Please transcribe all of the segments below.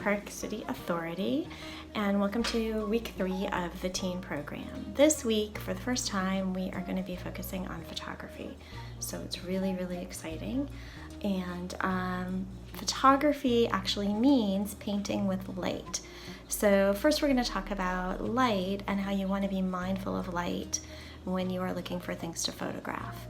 Park City Authority, and welcome to week 3 of the teen program. This week, for the first time, we are going to be focusing on photography. So it's really exciting. And photography actually means painting with light. So first we're going to talk about light and how you want to be mindful of light when you are looking for things to photograph.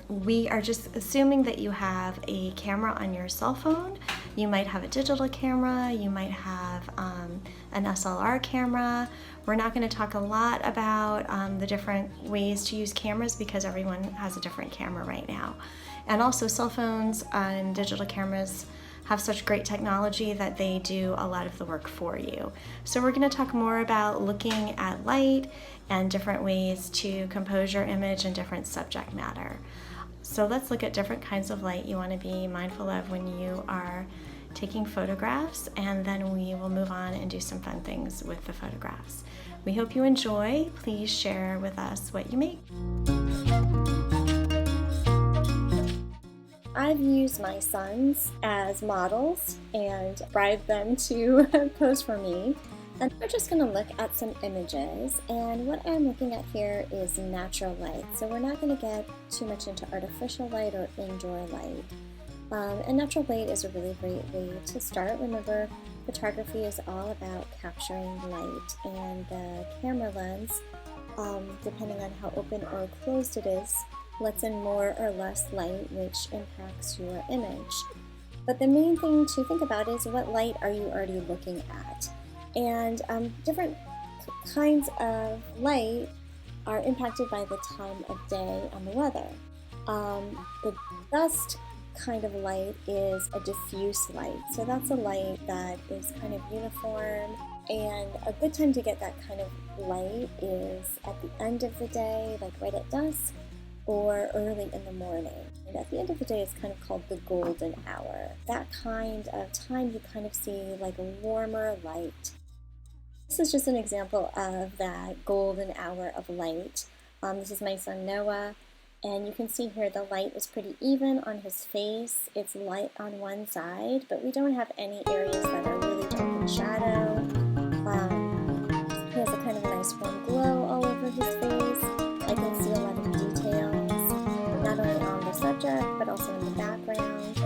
We are just assuming that you have a camera on your cell phone. You might have a digital camera, you might have an SLR camera. We're not going to talk a lot about the different ways to use cameras because everyone has a different camera right now. And also cell phones and digital cameras have such great technology that they do a lot of the work for you. So we're going to talk more about looking at light and different ways to compose your image and different subject matter. So let's look at different kinds of light you want to be mindful of when you are taking photographs, and then we will move on and do some fun things with the photographs. We hope you enjoy. Please share with us what you make. I've used my sons as models and bribed them to pose for me. And we're just going to look at some images, and what I'm looking at here is natural light. So we're not going to get too much into artificial light or indoor light. And natural light is a really great way to start. Remember, photography is all about capturing light, and the camera lens, depending on how open or closed it is, lets in more or less light, which impacts your image. But the main thing to think about is what light are you already looking at? And different kinds of light are impacted by the time of day and the weather. The best kind of light is a diffuse light. So that's a light that is kind of uniform, and a good time to get that kind of light is at the end of the day, like right at dusk, or early in the morning. And at the end of the day, it's kind of called the golden hour. That kind of time you kind of see like a warmer light. This is just an example of that golden hour of light. This is my son Noah, and you can see here the light is pretty even on his face. It's light on one side, but we don't have any areas that are really dark in shadow. He has a kind of a nice warm glow all over his face. I can see a lot of details, not only on the subject, but also in the background.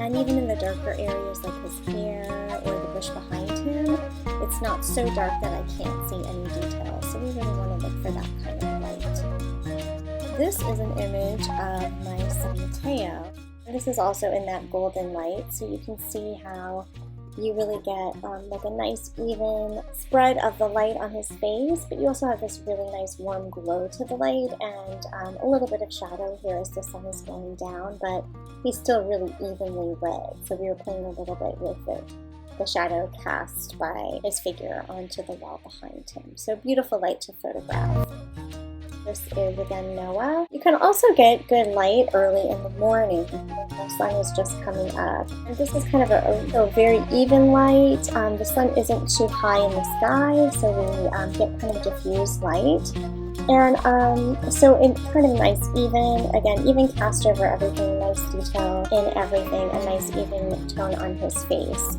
And even in the darker areas like his hair or the bush behind him, it's not so dark that I can't see any details. So we really want to look for that kind of light. This is an image of my son Mateo. This is also in that golden light, so you can see how you really get like a nice even spread of the light on his face, but you also have this really nice warm glow to the light, and a little bit of shadow here as the sun is going down, but he's still really evenly lit. So we were playing a little bit with the shadow cast by his figure onto the wall behind him. So beautiful light to photograph. This is again Noah. You can also get good light early in the morning when the sun is just coming up. And this is kind of a very even light. The sun isn't too high in the sky, so we get kind of diffused light. And so in kind of nice even cast over everything, nice detail in everything, a nice even tone on his face.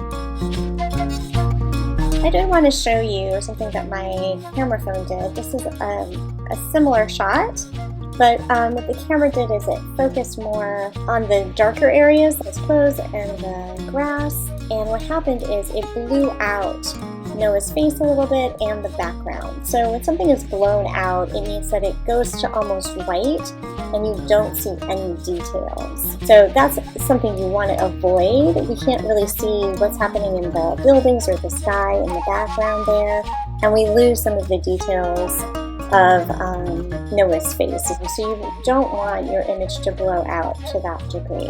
I do want to show you something that my camera phone did. This is a similar shot, but what the camera did is it focused more on the darker areas, his clothes and the grass, and what happened is it blew out Noah's face a little bit and the background. So when something is blown out, it means that it goes to almost white and you don't see any details. So that's something you want to avoid. We can't really see what's happening in the buildings or the sky in the background there, and we lose some of the details of Noah's face. So you don't want your image to blow out to that degree.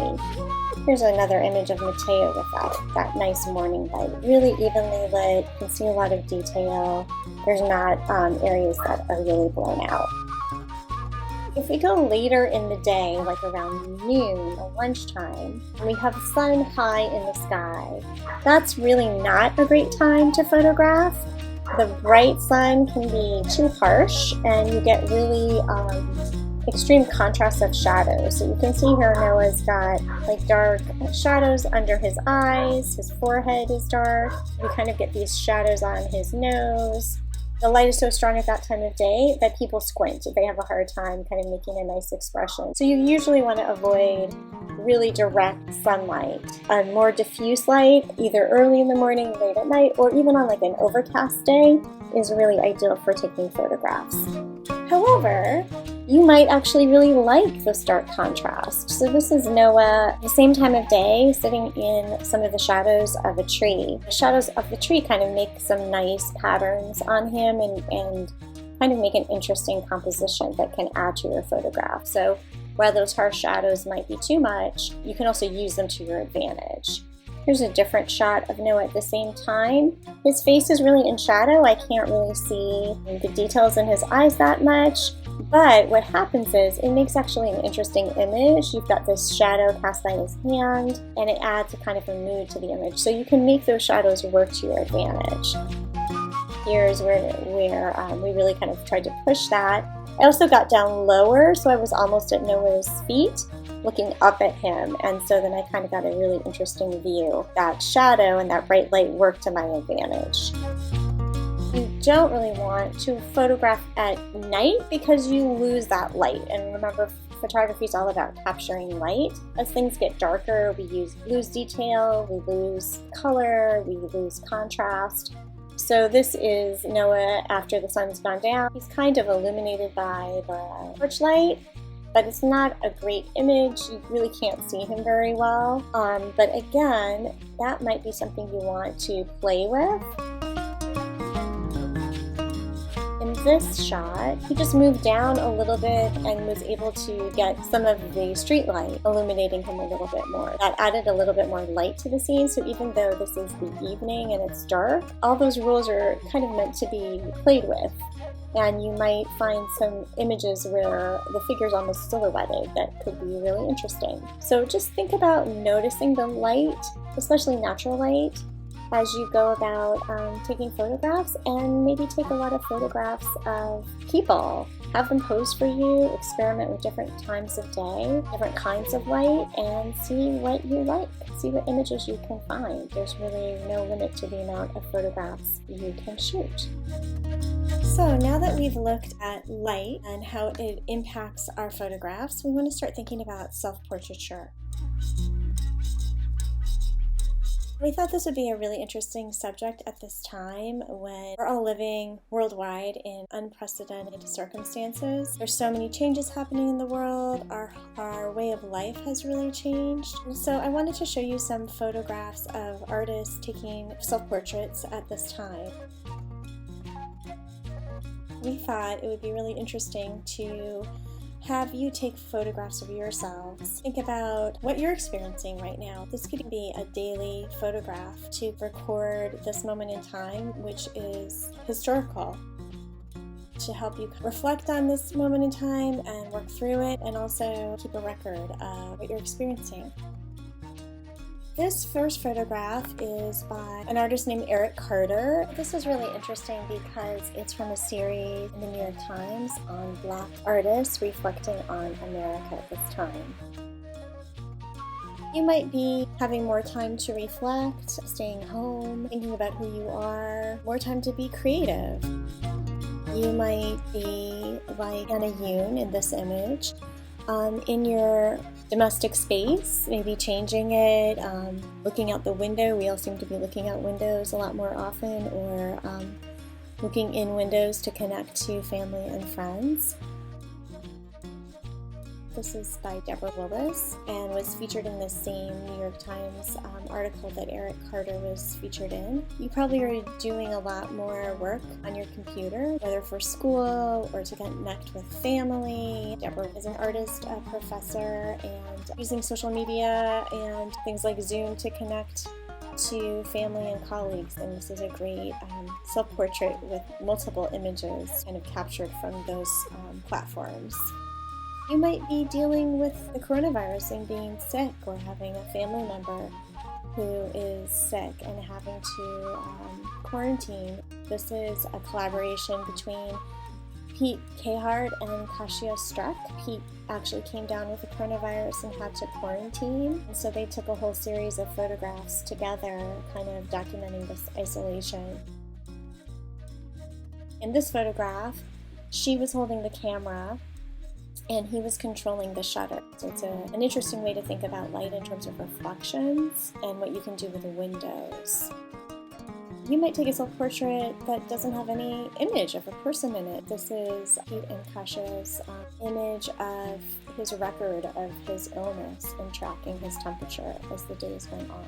Here's another image of Mateo with that nice morning light. Really evenly lit, you can see a lot of detail. There's not areas that are really blown out. If we go later in the day, like around noon or lunchtime, and we have the sun high in the sky, that's really not a great time to photograph. The bright sun can be too harsh, and you get really extreme contrast of shadows. So you can see here Noah's got like dark shadows under his eyes, his forehead is dark. You kind of get these shadows on his nose. The light is so strong at that time of day that people squint. They have a hard time kind of making a nice expression. So you usually want to avoid really direct sunlight. A more diffuse light, either early in the morning, late at night, or even on like an overcast day, is really ideal for taking photographs. However, you might actually really like the stark contrast. So this is Noah, the same time of day, sitting in some of the shadows of a tree. The shadows of the tree kind of make some nice patterns on him and kind of make an interesting composition that can add to your photograph. So while those harsh shadows might be too much, you can also use them to your advantage. Here's a different shot of Noah at the same time. His face is really in shadow. I can't really see the details in his eyes that much. But what happens is it makes actually an interesting image. You've got this shadow cast by his hand, and it adds a kind of a mood to the image. So you can make those shadows work to your advantage. Here's where we really kind of tried to push that. I also got down lower, so I was almost at Noah's feet, looking up at him, and so then I kind of got a really interesting view. That shadow and that bright light worked to my advantage. You don't really want to photograph at night because you lose that light. And remember, photography is all about capturing light. As things get darker, we lose detail, we lose color, we lose contrast. So this is Noah after the sun's gone down. He's kind of illuminated by the torchlight, but it's not a great image. You really can't see him very well. But again, that might be something you want to play with. In this shot, he just moved down a little bit and was able to get some of the street light illuminating him a little bit more. That added a little bit more light to the scene, so even though this is the evening and it's dark, all those rules are kind of meant to be played with. And you might find some images where the figure's almost silhouetted that could be really interesting. So just think about noticing the light, especially natural light, as you go about taking photographs, and maybe take a lot of photographs of people. Have them pose for you, experiment with different times of day, different kinds of light, and see what you like. See what images you can find. There's really no limit to the amount of photographs you can shoot. So now that we've looked at light and how it impacts our photographs, we want to start thinking about self-portraiture. We thought this would be a really interesting subject at this time when we're all living worldwide in unprecedented circumstances. There's so many changes happening in the world. Our way of life has really changed. And so I wanted to show you some photographs of artists taking self-portraits at this time. We thought it would be really interesting to have you take photographs of yourselves. Think about what you're experiencing right now. This could be a daily photograph to record this moment in time, which is historical, to help you reflect on this moment in time and work through it, and also keep a record of what you're experiencing. This first photograph is by an artist named Eric Carter. This is really interesting because it's from a series in the New York Times on Black artists reflecting on America at this time. You might be having more time to reflect, staying home, thinking about who you are, more time to be creative. You might be like Anna Yoon in this image. In your domestic space, maybe changing it, looking out the window. We all seem to be looking out windows a lot more often, or looking in windows to connect to family and friends. This is by Deborah Willis and was featured in the same New York Times article that Eric Carter was featured in. You probably are doing a lot more work on your computer, whether for school or to connect with family. Deborah is an artist, a professor, and using social media and things like Zoom to connect to family and colleagues, and this is a great self-portrait with multiple images kind of captured from those platforms. You might be dealing with the coronavirus and being sick, or having a family member who is sick and having to quarantine. This is a collaboration between Pete Cahart and Kasia Struck. Pete actually came down with the coronavirus and had to quarantine, and so they took a whole series of photographs together, kind of documenting this isolation. In this photograph, she was holding the camera and he was controlling the shutter. So it's an interesting way to think about light in terms of reflections and what you can do with the windows. You might take a self-portrait that doesn't have any image of a person in it. This is Pete and Kasia's image of his record of his illness and tracking his temperature as the days went on.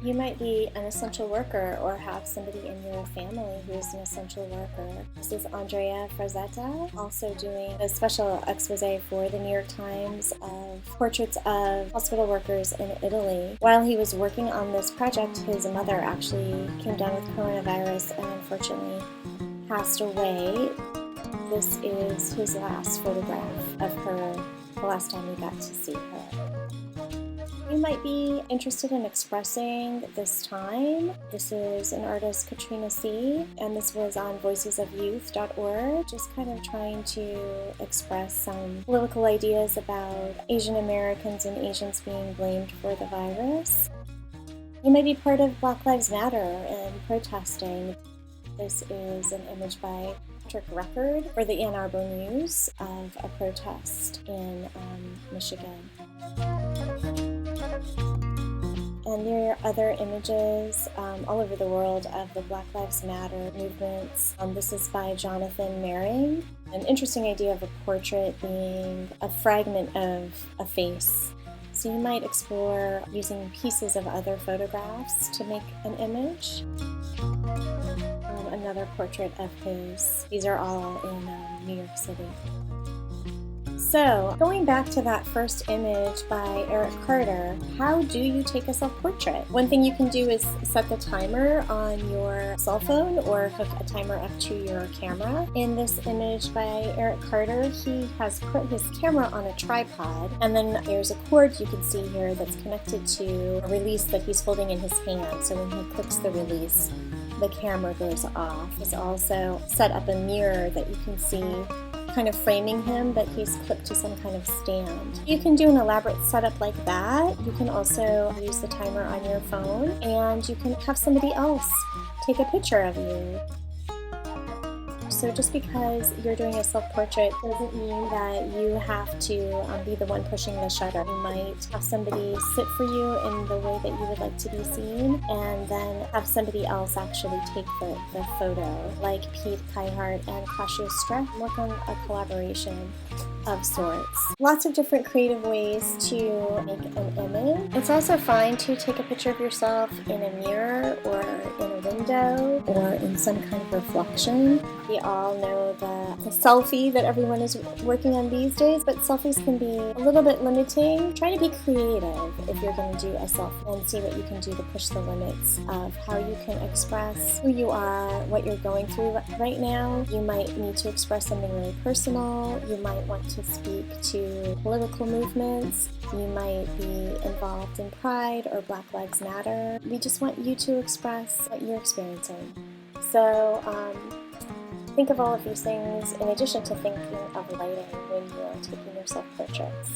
You might be an essential worker or have somebody in your family who is an essential worker. This is Andrea Frazetta, also doing a special expose for the New York Times of portraits of hospital workers in Italy. While he was working on this project, his mother actually came down with coronavirus and unfortunately passed away. This is his last photograph of her, the last time we got to see her. You might be interested in expressing this time. This is an artist, Katrina C., and this was on voicesofyouth.org, just kind of trying to express some political ideas about Asian Americans and Asians being blamed for the virus. You might be part of Black Lives Matter and protesting. This is an image by Patrick Record for the Ann Arbor News of a protest in Michigan. And there are other images all over the world of the Black Lives Matter movements. This is by Jonathan Mering. An interesting idea of a portrait being a fragment of a face. So you might explore using pieces of other photographs to make an image. Another portrait of his. These are all in New York City. So, going back to that first image by Eric Carter, how do you take a self-portrait? One thing you can do is set the timer on your cell phone or hook a timer up to your camera. In this image by Eric Carter, he has put his camera on a tripod, and then there's a cord you can see here that's connected to a release that he's holding in his hand. So when he clicks the release, the camera goes off. He's also set up a mirror that you can see kind of framing him, but he's clipped to some kind of stand. You can do an elaborate setup like that. You can also use the timer on your phone, and you can have somebody else take a picture of you. So just because you're doing a self-portrait doesn't mean that you have to be the one pushing the shutter. You might have somebody sit for you in the way that you would like to be seen, and then have somebody else actually take the photo, like Pete Cahart and Kasia Struck, work on a collaboration of sorts. Lots of different creative ways to make an image. It's also fine to take a picture of yourself in a mirror or in a window or in some kind of reflection. We all know the selfie that everyone is working on these days, but selfies can be a little bit limiting. Try to be creative if you're going to do a selfie and see what you can do to push the limits of how you can express who you are, what you're going through right now. You might need to express something really personal. You might want to speak to political movements. You might be involved in Pride or Black Lives Matter. We just want you to express what you're experiencing. So think of all of these things in addition to thinking of lighting when you're taking your self-portraits.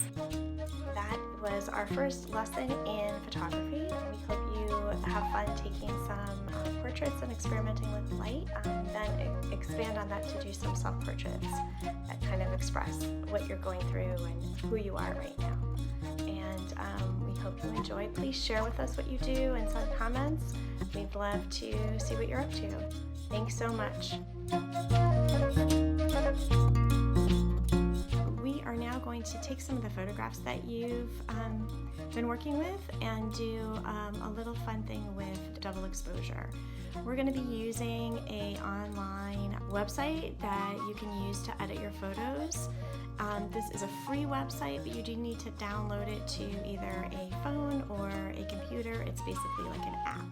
That was our first lesson in photography. We hope you have fun taking some portraits and experimenting with light. Then expand on that to do some self-portraits that kind of express what you're going through and who you are right now. And we hope you enjoyed. Please share with us what you do and send comments. We'd love to see what you're up to. Thanks so much. We are now going to take some of the photographs that you've been working with and do a little fun thing with double exposure. We're going to be using an online website that you can use to edit your photos. This is a free website, but you do need to download it to either a phone or a computer. It's basically like an app.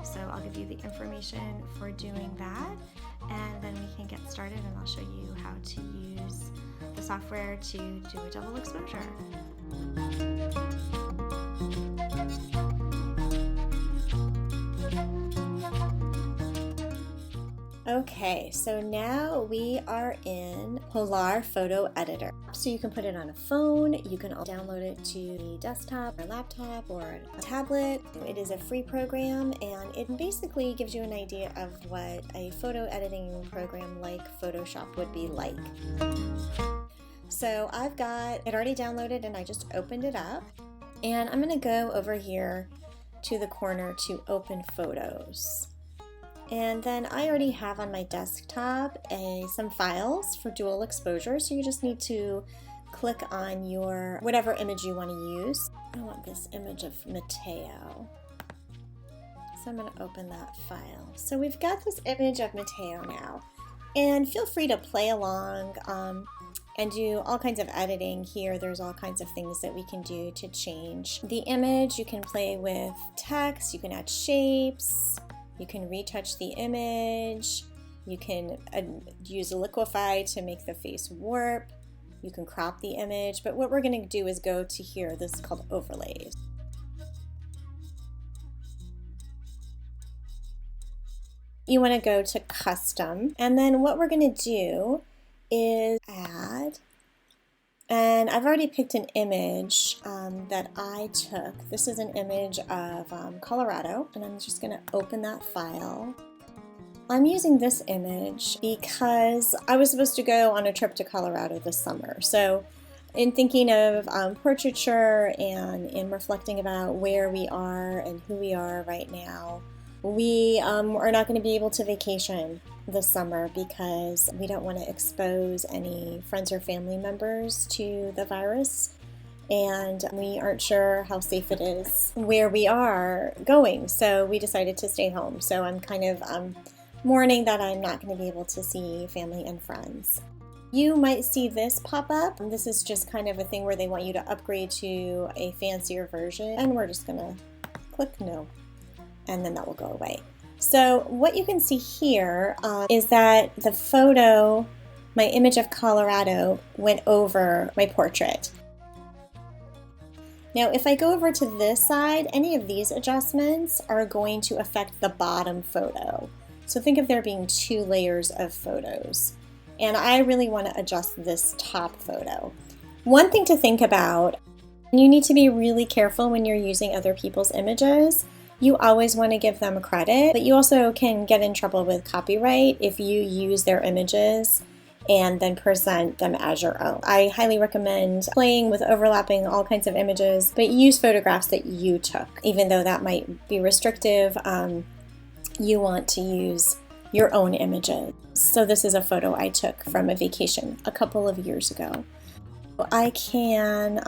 So I'll give you the information for doing that, and then we can get started, and I'll show you how to use the software to do a double exposure. Okay, so now we are in Polar Photo Editor. So you can put it on a phone, you can download it to the desktop or laptop or a tablet. It is a free program and it basically gives you an idea of what a photo editing program like Photoshop would be like. So I've got it already downloaded and I just opened it up. And I'm going to go over here to the corner to open photos. And then I already have on my desktop some files for dual exposure, so you just need to click on your whatever image you want to use. I want this image of Matteo, so I'm going to open that file. So we've got this image of Matteo now, and feel free to play along and do all kinds of editing here. There's all kinds of things that we can do to change the image. You can play with text, you can add shapes, you can retouch the image, you can use Liquify to make the face warp, you can crop the image, but what we're going to do is go to here, this is called overlays. You want to go to custom, and then what we're going to do is add, and I've already picked an image that I took. This is an image of Colorado, and I'm just going to open that file. I'm using this image because I was supposed to go on a trip to Colorado this summer. So in thinking of portraiture and in reflecting about where we are and who we are right now, we are not going to be able to vacation this summer because we don't want to expose any friends or family members to the virus, and we aren't sure how safe it is where we are going, so we decided to stay home. So I'm kind of mourning that I'm not going to be able to see family and friends. You might see this pop up. This is just kind of a thing where they want you to upgrade to a fancier version, and we're just going to click no, and then that will go away. So what you can see here is that the photo, my image of Colorado, went over my portrait. Now if I go over to this side, any of these adjustments are going to affect the bottom photo. So think of there being 2 layers of photos. And I really want to adjust this top photo. One thing to think about, you need to be really careful when you're using other people's images. You always want to give them credit, but you also can get in trouble with copyright if you use their images and then present them as your own. I highly recommend playing with overlapping all kinds of images, but use photographs that you took. Even though that might be restrictive, you want to use your own images. So this is a photo I took from a vacation a couple of years ago. I can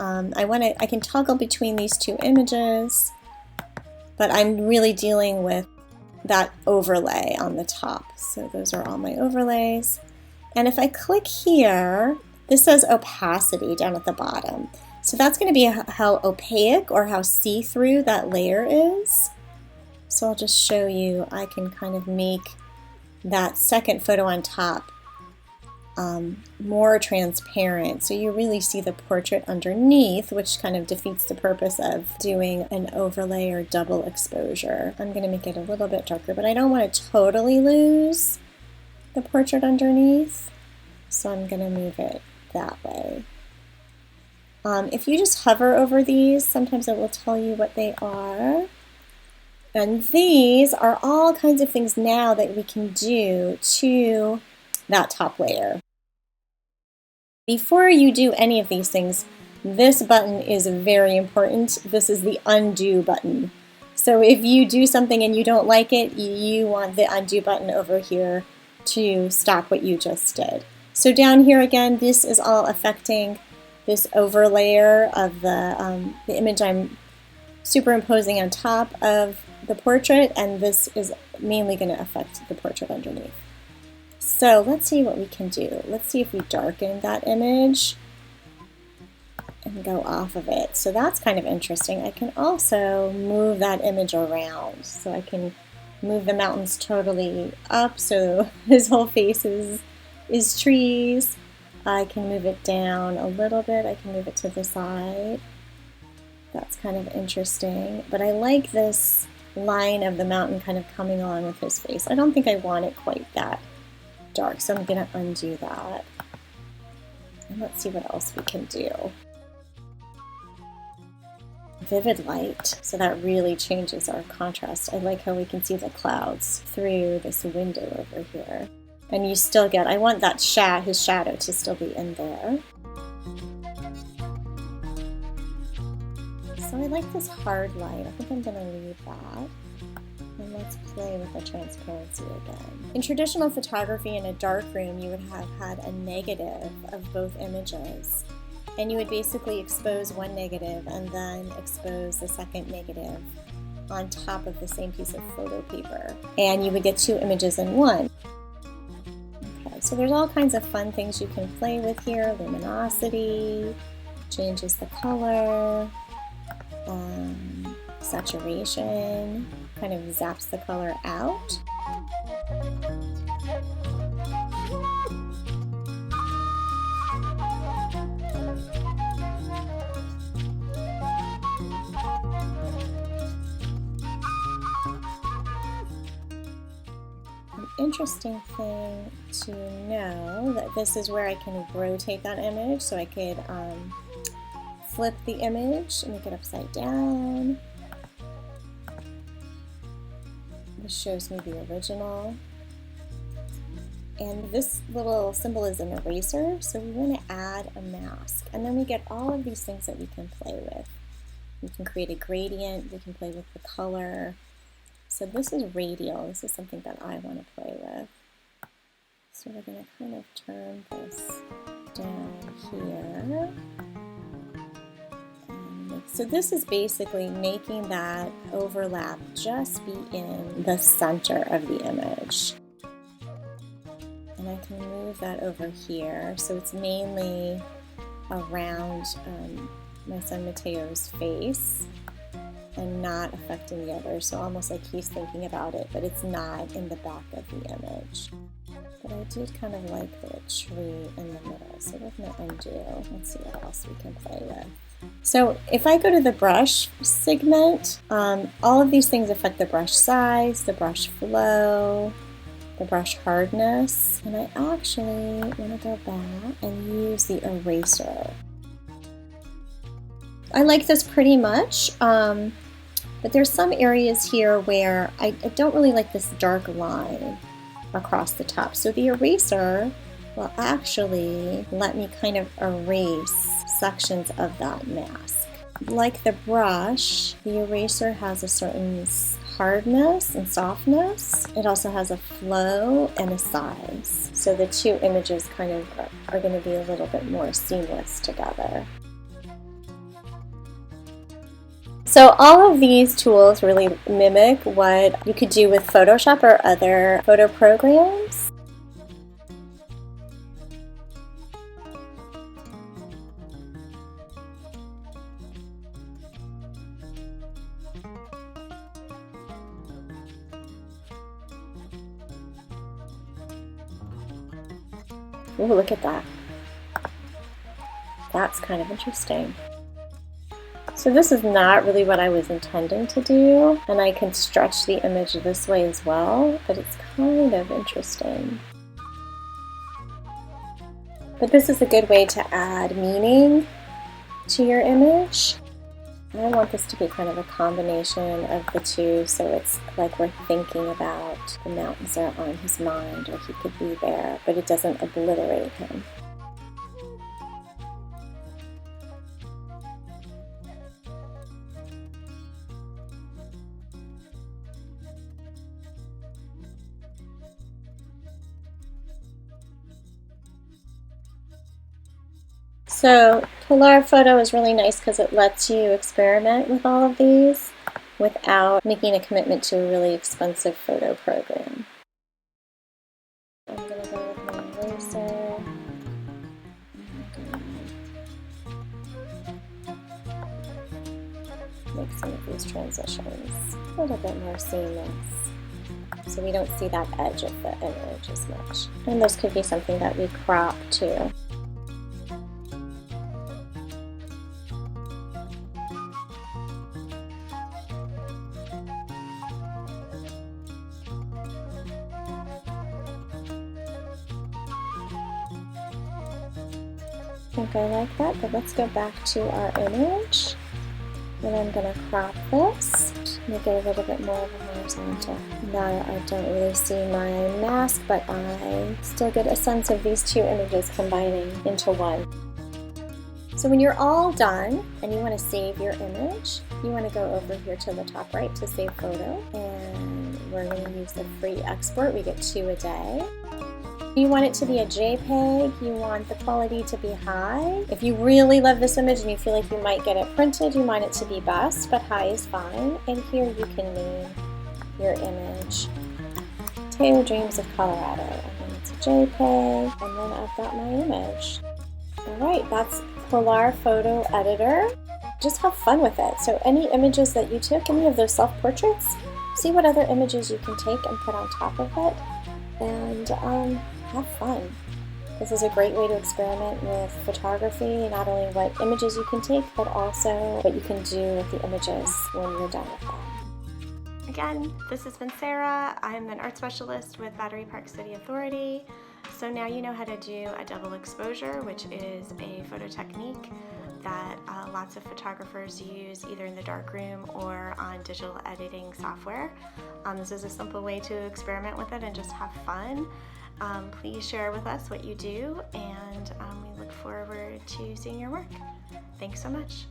toggle between these 2 images, but I'm really dealing with that overlay on the top. So those are all my overlays. And if I click here, this says opacity down at the bottom. So that's going to be how opaque or how see-through that layer is. So I'll just show you, I can kind of make that second photo on top more transparent, so you really see the portrait underneath, which kind of defeats the purpose of doing an overlay or double exposure. I'm going to make it a little bit darker, but I don't want to totally lose the portrait underneath, so I'm going to move it that way. If you just hover over these, sometimes it will tell you what they are. And these are all kinds of things now that we can do to that top layer. Before you do any of these things, this button is very important. This is the undo button. So if you do something and you don't like it, you want the undo button over here to stop what you just did. So down here again, this is all affecting this overlayer of the image I'm superimposing on top of the portrait, and this is mainly going to affect the portrait underneath. So let's see what we can do. Let's see if we darken that image and go off of it. So that's kind of interesting. I can also move that image around. So I can move the mountains totally up so his whole face is trees. I can move it down a little bit. I can move it to the side. That's kind of interesting. But I like this line of the mountain kind of coming along with his face. I don't think I want it quite that dark, so I'm gonna undo that. And let's see what else we can do. Vivid light, so that really changes our contrast. I like how we can see the clouds through this window over here. And you still get, I want that his shadow to still be in there. So I like this hard light. I think I'm gonna leave that. And let's play with the transparency again. In traditional photography in a darkroom, you would have had a negative of both images. And you would basically expose one negative and then expose the second negative on top of the same piece of photo paper. And you would get two images in one. Okay, so there's all kinds of fun things you can play with here. Luminosity, changes the color, saturation, kind of zaps the color out. Interesting thing to know that this is where I can rotate that image, so I could flip the image and make it upside down. This shows me the original. And this little symbol is an eraser, so we want to add a mask. And then we get all of these things that we can play with. We can create a gradient, we can play with the color. So this is radial. This is something that I want to play with. So we're going to kind of turn this down here. So this is basically making that overlap just be in the center of the image. And I can move that over here. So it's mainly around my son Mateo's face and not affecting the others. So almost like he's thinking about it, but it's not in the back of the image. But I did kind of like the tree in the middle. So we're going to undo. Let's see what else we can play with. So if I go to the brush segment, all of these things affect the brush size, the brush flow, the brush hardness, and I actually want to go back and use the eraser. I like this pretty much, but there's some areas here where I don't really like this dark line across the top. So the eraser will actually let me kind of erase sections of that mask. Like the brush, the eraser has a certain hardness and softness. It also has a flow and a size. So the two images kind of are going to be a little bit more seamless together. So all of these tools really mimic what you could do with Photoshop or other photo programs. Ooh, look at that. That's kind of interesting. So this is not really what I was intending to do, and I can stretch the image this way as well, but it's kind of interesting. But this is a good way to add meaning to your image. And I want this to be kind of a combination of the two, so it's like we're thinking about the mountains are on his mind, or he could be there, but it doesn't obliterate him. So Polarifoto is really nice because it lets you experiment with all of these without making a commitment to a really expensive photo program. I'm going to go with my eraser. Make some of these transitions a little bit more seamless, so we don't see that edge of the image as much. And this could be something that we crop too. I think I like that, but let's go back to our image. And I'm going to crop this, make it a little bit more of a horizontal. Now I don't really see my mask, but I still get a sense of these two images combining into one. So when you're all done and you want to save your image, you want to go over here to the top right to save photo, and we're going to use the free export. We get 2 a day. You want it to be a JPEG, you want the quality to be high. If you really love this image and you feel like you might get it printed, you want it to be best, but high is fine. And here you can name your image Taylor Dreams of Colorado. And it's a JPEG, and then I've got my image. Alright, that's Polar Photo Editor. Just have fun with it. So any images that you took, any of those self-portraits, see what other images you can take and put on top of it, and have fun. This is a great way to experiment with photography, not only what images you can take, but also what you can do with the images when you're done with them. Again, this has been Sarah. I'm an art specialist with Battery Park City Authority. So now you know how to do a double exposure, which is a photo technique that lots of photographers use either in the darkroom or on digital editing software. This is a simple way to experiment with it and just have fun. Please share with us what you do, and we look forward to seeing your work. Thanks so much.